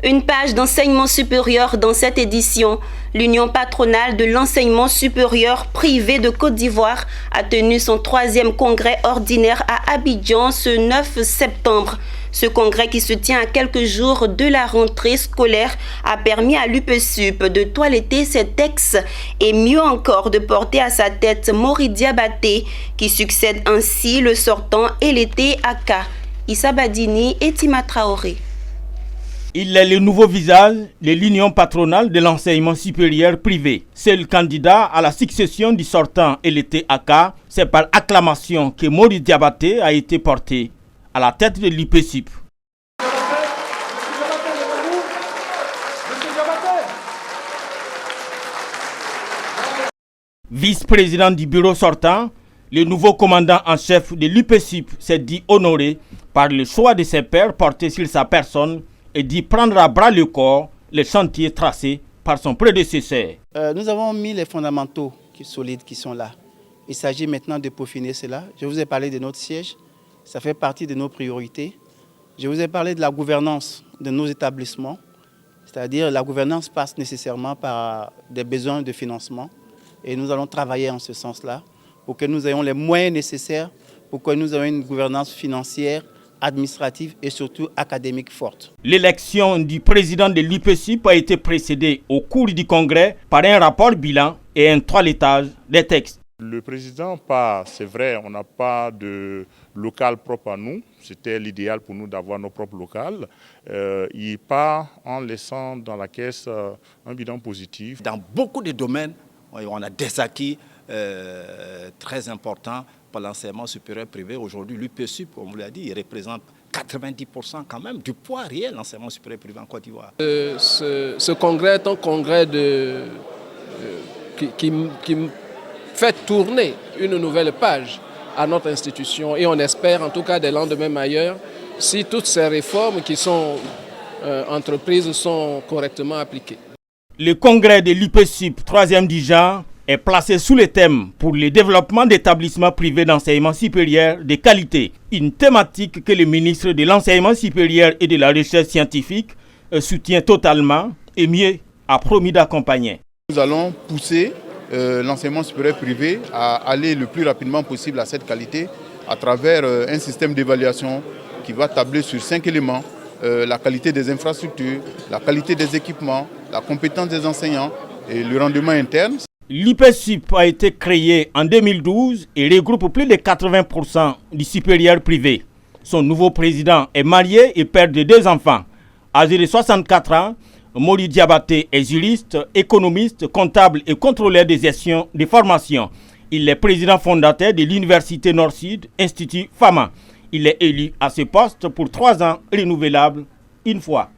Une page d'enseignement supérieur dans cette édition. L'Union patronale de l'enseignement supérieur privé de Côte d'Ivoire a tenu son 3e congrès ordinaire à Abidjan ce 9 septembre. Ce congrès qui se tient à quelques jours de la rentrée scolaire a permis à l'UPSUP de toiletter ses textes et mieux encore de porter à sa tête Mori Diabaté qui succède ainsi le sortant et l'été Aka, Issa Badini et Tima Traoré. Il est le nouveau visage de l'Union patronale de l'enseignement supérieur privé. Seul candidat à la succession du sortant et l'été Aka, c'est par acclamation que Mori Diabaté a été porté à la tête de l'UPSUP. Vice-président du bureau sortant, le nouveau commandant en chef de l'UPSUP s'est dit honoré par le choix de ses pairs portés sur sa personne et d'y prendre à bras le corps les chantiers tracés par son prédécesseur. Nous avons mis les fondamentaux solides qui sont là. Il s'agit maintenant de peaufiner cela. Je vous ai parlé de notre siège, ça fait partie de nos priorités. Je vous ai parlé de la gouvernance de nos établissements, c'est-à-dire la gouvernance passe nécessairement par des besoins de financement et nous allons travailler en ce sens-là pour que nous ayons les moyens nécessaires pour que nous ayons une gouvernance financière, administrative et surtout académique forte. L'élection du président de l'UPSUP a été précédée au cours du congrès par un rapport bilan et un toilettage des textes. Le président part, c'est vrai, on n'a pas de local propre à nous. C'était l'idéal pour nous d'avoir nos propres locales. Il part en laissant dans la caisse un bilan positif. Dans beaucoup de domaines, on a des acquis très importants pour l'enseignement supérieur privé. Aujourd'hui, l'UPSUP, comme vous l'avez dit, il représente 90% quand même du poids réel de l'enseignement supérieur privé en Côte d'Ivoire. Ce congrès est un congrès qui fait tourner une nouvelle page à notre institution et on espère en tout cas des lendemains meilleurs si toutes ces réformes qui sont entreprises sont correctement appliquées. Le congrès de l'UPSUP 3e du genre est placé sous le thème pour le développement d'établissements privés d'enseignement supérieur de qualité, une thématique que le ministre de l'Enseignement supérieur et de la Recherche scientifique soutient totalement et mieux a promis d'accompagner. Nous allons pousser l'enseignement supérieur privé à aller le plus rapidement possible à cette qualité à travers un système d'évaluation qui va tabler sur 5 éléments, la qualité des infrastructures, la qualité des équipements, la compétence des enseignants et le rendement interne. L'UPSUP a été créé en 2012 et regroupe plus de 80% du supérieur privé. Son nouveau président est marié et père de 2 enfants. Âgé de 64 ans, Mori Diabaté est juriste, économiste, comptable et contrôleur de gestion de formation. Il est président fondateur de l'Université Nord-Sud, Institut Fama. Il est élu à ce poste pour 3 ans renouvelables une fois.